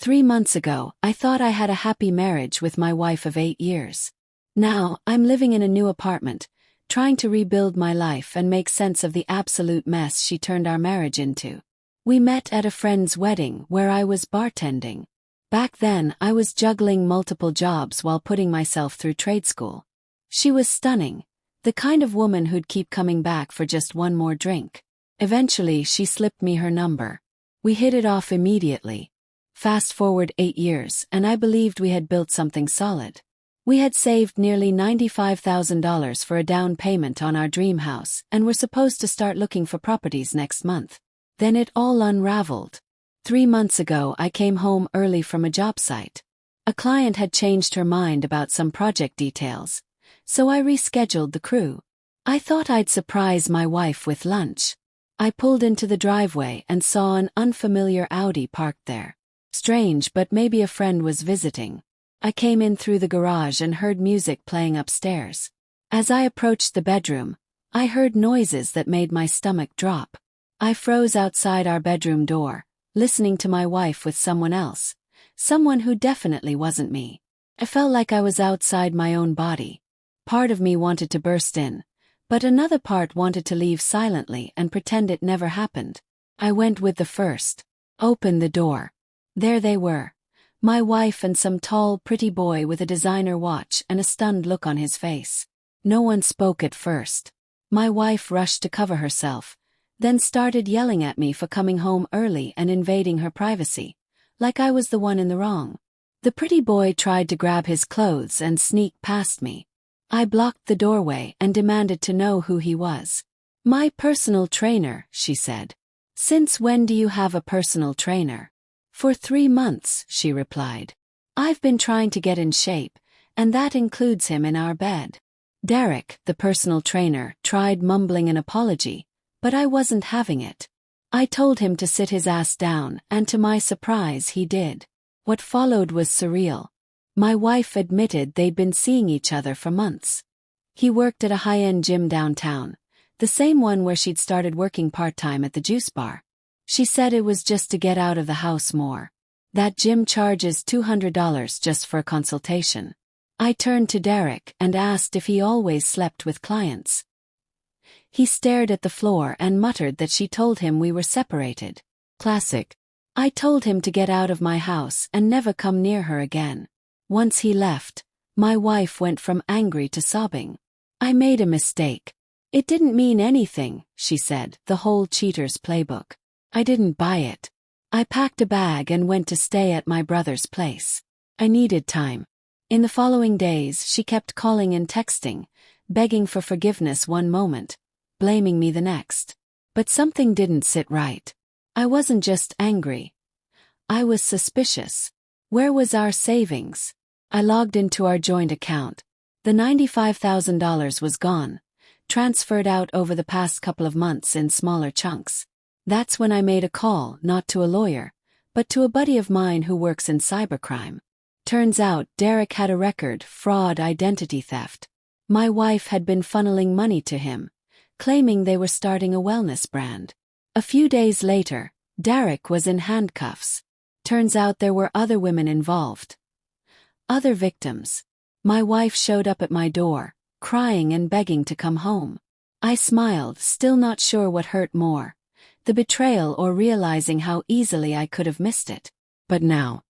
3 months ago, I thought I had a happy marriage with my wife of 8 years. Now, I'm living in a new apartment, trying to rebuild my life and make sense of the absolute mess she turned our marriage into. We met at a friend's wedding where I was bartending. Back then, I was juggling multiple jobs while putting myself through trade school. She was stunning, the kind of woman who'd keep coming back for just one more drink. Eventually, she slipped me her number. We hit it off immediately. Fast forward 8 years, and I believed we had built something solid. We had saved nearly $95,000 for a down payment on our dream house and were supposed to start looking for properties next month. Then it all unraveled. 3 months ago, I came home early from a job site. A client had changed her mind about some project details, so I rescheduled the crew. I thought I'd surprise my wife with lunch. I pulled into the driveway and saw an unfamiliar Audi parked there. Strange, but maybe a friend was visiting. I came in through the garage and heard music playing upstairs. As I approached the bedroom, I heard noises that made my stomach drop. I froze outside our bedroom door, listening to my wife with someone else, someone who definitely wasn't me. I felt like I was outside my own body. Part of me wanted to burst in, but another part wanted to leave silently and pretend it never happened. I went with the first. Opened the door. There they were. My wife and some tall, pretty boy with a designer watch and a stunned look on his face. No one spoke at first. My wife rushed to cover herself, then started yelling at me for coming home early and invading her privacy, like I was the one in the wrong. The pretty boy tried to grab his clothes and sneak past me. I blocked the doorway and demanded to know who he was. "My personal trainer," she said. "Since when do you have a personal trainer?" "For 3 months," she replied. "I've been trying to get in shape, and that includes him in our bed." Derek, the personal trainer, tried mumbling an apology, but I wasn't having it. I told him to sit his ass down, and to my surprise he did. What followed was surreal. My wife admitted they'd been seeing each other for months. He worked at a high-end gym downtown, the same one where she'd started working part-time at the juice bar. She said it was just to get out of the house more. That gym charges $200 just for a consultation. I turned to Derek and asked if he always slept with clients. He stared at the floor and muttered that she told him we were separated. Classic. I told him to get out of my house and never come near her again. Once he left, my wife went from angry to sobbing. "I made a mistake. It didn't mean anything," she said, the whole cheater's playbook. I didn't buy it. I packed a bag and went to stay at my brother's place. I needed time. In the following days, she kept calling and texting, begging for forgiveness one moment, blaming me the next. But something didn't sit right. I wasn't just angry. I was suspicious. Where was our savings? I logged into our joint account. The $95,000 was gone, transferred out over the past couple of months in smaller chunks. That's when I made a call, not to a lawyer, but to a buddy of mine who works in cybercrime. Turns out Derek had a record, fraud, identity theft. My wife had been funneling money to him, claiming they were starting a wellness brand. A few days later, Derek was in handcuffs. Turns out there were other women involved. Other victims. My wife showed up at my door, crying and begging to come home. I smiled, still not sure what hurt more, the betrayal or realizing how easily I could have missed it. But now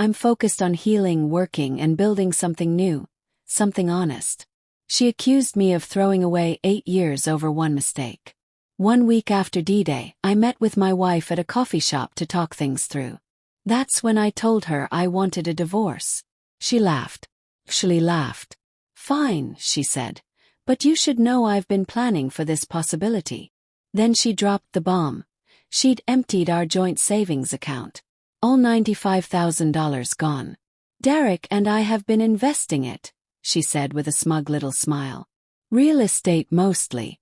I'm focused on healing, working, and building something new, something honest. She accused me of throwing away 8 years over one mistake. 1 week after D-Day, I met with my wife at a coffee shop to talk things through. That's when I told her I wanted a divorce. She laughed. Actually laughed. "Fine," she said, "but you should know I've been planning for this possibility." Then she dropped the bomb. She'd emptied our joint savings account. All $95,000 gone. "Derek and I have been investing it," she said with a smug little smile. "Real estate mostly.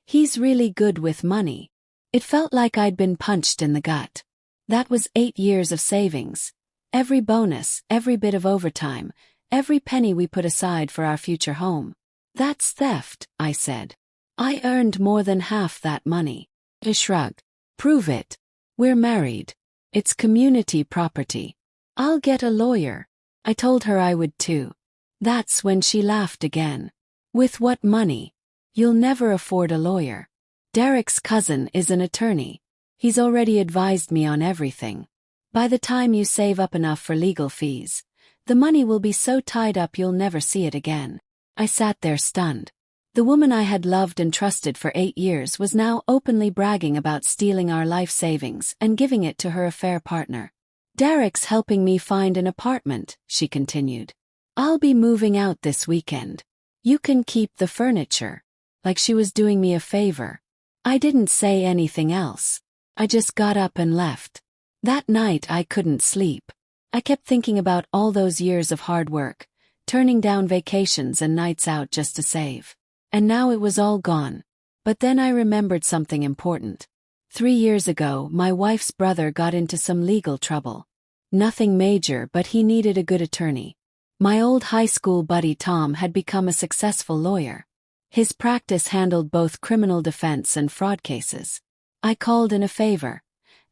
He's really good with money." It felt like I'd been punched in the gut. That was 8 years of savings. Every bonus, every bit of overtime, every penny we put aside for our future home. "That's theft," I said. "I earned more than half that money." He shrugged. "Prove it. We're married. It's community property." "I'll get a lawyer." I told her I would too. That's when she laughed again. "With what money? You'll never afford a lawyer. Derek's cousin is an attorney. He's already advised me on everything. By the time you save up enough for legal fees, the money will be so tied up you'll never see it again." I sat there stunned. The woman I had loved and trusted for 8 years was now openly bragging about stealing our life savings and giving it to her affair partner. "Derek's helping me find an apartment," she continued. "I'll be moving out this weekend. You can keep the furniture." Like she was doing me a favor. I didn't say anything else. I just got up and left. That night I couldn't sleep. I kept thinking about all those years of hard work, turning down vacations and nights out just to save. And now it was all gone. But then I remembered something important. 3 years ago, my wife's brother got into some legal trouble. Nothing major, but he needed a good attorney. My old high school buddy Tom had become a successful lawyer. His practice handled both criminal defense and fraud cases. I called in a favor,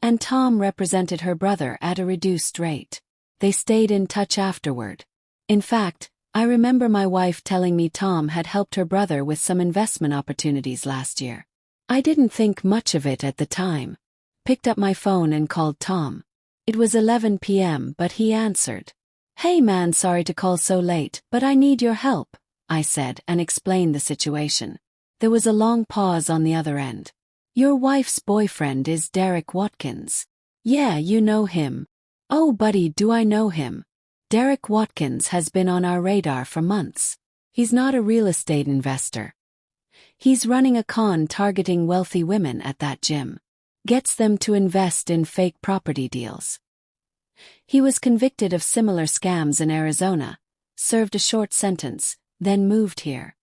and Tom represented her brother at a reduced rate. They stayed in touch afterward. In fact, I remember my wife telling me Tom had helped her brother with some investment opportunities last year. I didn't think much of it at the time. Picked up my phone and called Tom. It was 11 p.m., but he answered. "Hey man, sorry to call so late, but I need your help," I said and explained the situation. There was a long pause on the other end. "Your wife's boyfriend is Derek Watkins." "Yeah, you know him." "Oh buddy, do I know him?" "Derek Watkins has been on our radar for months. He's not a real estate investor. He's running a con targeting wealthy women at that gym. Gets them to invest in fake property deals. He was convicted of similar scams in Arizona, served a short sentence, then moved here.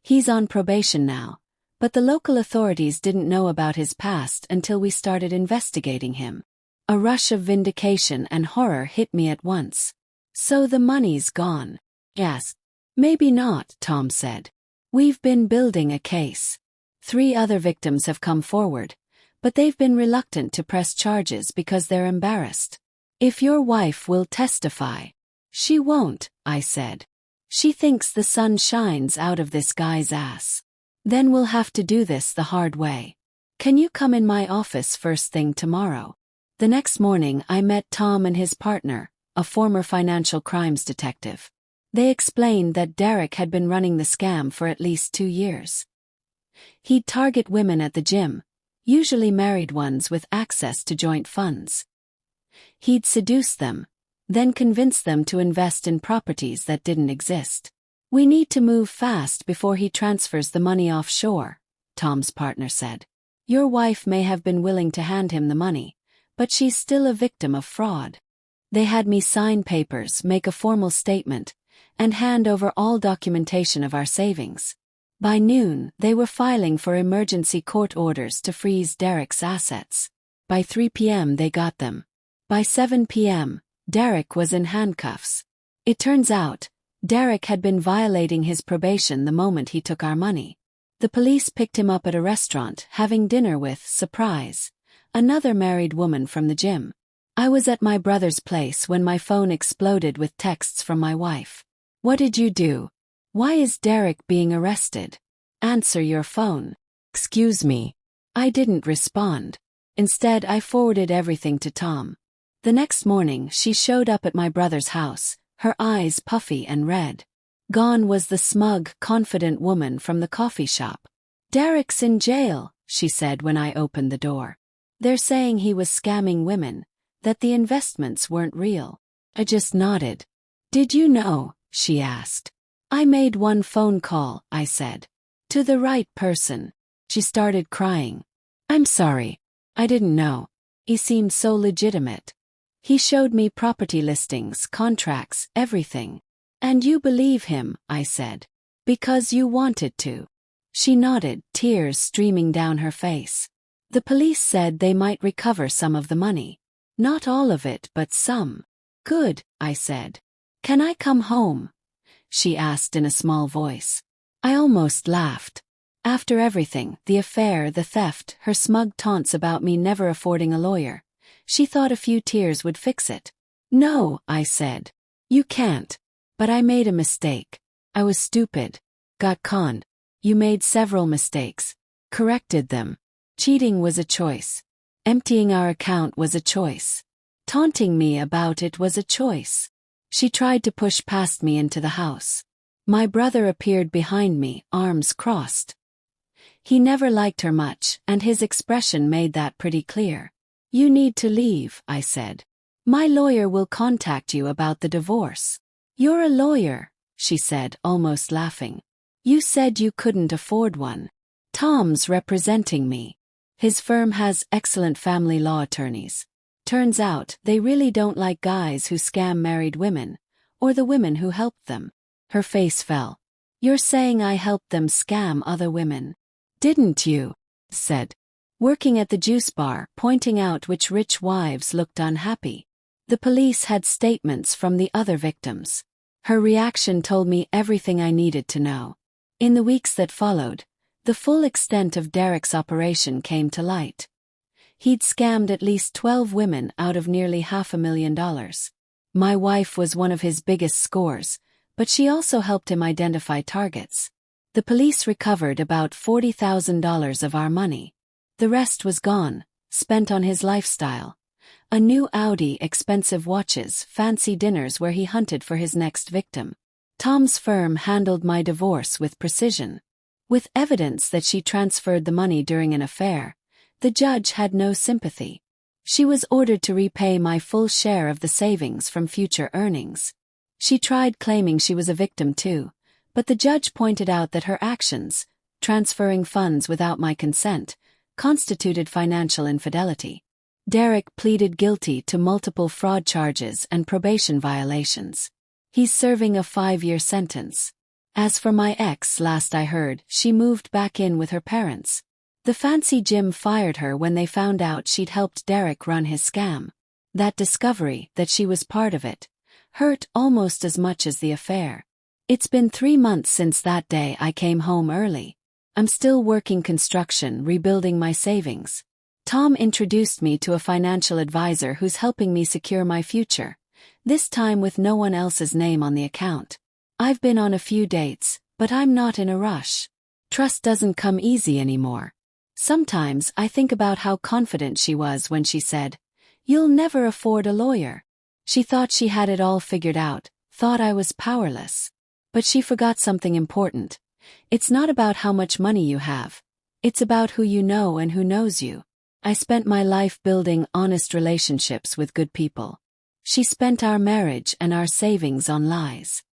He's on probation now, but the local authorities didn't know about his past until we started investigating him. A rush of vindication and horror hit me at once. "So the money's gone?" "Yes." "Maybe not," Tom said. "We've been building a case. 3 other victims have come forward, but they've been reluctant to press charges because they're embarrassed. If your wife will testify." "She won't," I said. "She thinks the sun shines out of this guy's ass." "Then we'll have to do this the hard way. Can you come in my office first thing tomorrow?" The next morning I met Tom and his partner, a former financial crimes detective. They explained that Derek had been running the scam for at least 2 years. He'd target women at the gym, usually married ones with access to joint funds. He'd seduce them, then convince them to invest in properties that didn't exist. "We need to move fast before he transfers the money offshore," Tom's partner said. "Your wife may have been willing to hand him the money, but she's still a victim of fraud." They had me sign papers, make a formal statement, and hand over all documentation of our savings. By noon, they were filing for emergency court orders to freeze Derek's assets. By 3 p.m. they got them. By 7 p.m., Derek was in handcuffs. It turns out, Derek had been violating his probation the moment he took our money. The police picked him up at a restaurant, having dinner with, surprise, another married woman from the gym. I was at my brother's place when my phone exploded with texts from my wife. "What did you do? Why is Derek being arrested? Answer your phone." "Excuse me." I didn't respond. Instead, I forwarded everything to Tom. The next morning, she showed up at my brother's house, her eyes puffy and red. Gone was the smug, confident woman from the coffee shop. "Derek's in jail," she said when I opened the door. "They're saying he was scamming women, that the investments weren't real." I just nodded. "Did you know?" she asked. "I made one phone call," I said. "To the right person." She started crying. "I'm sorry. I didn't know." He seemed so legitimate. He showed me property listings, contracts, everything. "And you believe him," I said. "Because you wanted to." She nodded, tears streaming down her face. "The police said they might recover some of the money. Not all of it, but some." "Good," I said. "Can I come home?" she asked in a small voice. I almost laughed. After everything, the affair, the theft, her smug taunts about me never affording a lawyer, she thought a few tears would fix it. No, I said. You can't. But I made a mistake. I was stupid. Got conned. You made several mistakes. Corrected them. Cheating was a choice. Emptying our account was a choice. Taunting me about it was a choice. She tried to push past me into the house. My brother appeared behind me, arms crossed. He never liked her much, and his expression made that pretty clear. You need to leave, I said. My lawyer will contact you about the divorce. You're a lawyer, she said, almost laughing. You said you couldn't afford one. Tom's representing me. His firm has excellent family law attorneys. Turns out, they really don't like guys who scam married women, or the women who helped them. Her face fell. You're saying I helped them scam other women. Didn't you? Said. Working at the juice bar, pointing out which rich wives looked unhappy. The police had statements from the other victims. Her reaction told me everything I needed to know. In the weeks that followed, the full extent of Derek's operation came to light. He'd scammed at least 12 women out of nearly $500,000. My wife was one of his biggest scores, but she also helped him identify targets. The police recovered about $40,000 of our money. The rest was gone, spent on his lifestyle. A new Audi, expensive watches, fancy dinners where he hunted for his next victim. Tom's firm handled my divorce with precision. With evidence that she transferred the money during an affair, the judge had no sympathy. She was ordered to repay my full share of the savings from future earnings. She tried claiming she was a victim too, but the judge pointed out that her actions, transferring funds without my consent, constituted financial infidelity. Derek pleaded guilty to multiple fraud charges and probation violations. He's serving a 5-year sentence. As for my ex, last I heard, she moved back in with her parents. The fancy gym fired her when they found out she'd helped Derek run his scam. That discovery, that she was part of it, hurt almost as much as the affair. It's been 3 months since that day I came home early. I'm still working construction, rebuilding my savings. Tom introduced me to a financial advisor who's helping me secure my future, this time with no one else's name on the account. I've been on a few dates, but I'm not in a rush. Trust doesn't come easy anymore. Sometimes I think about how confident she was when she said, "You'll never afford a lawyer." She thought she had it all figured out, thought I was powerless. But she forgot something important. It's not about how much money you have. It's about who you know and who knows you. I spent my life building honest relationships with good people. She spent our marriage and our savings on lies.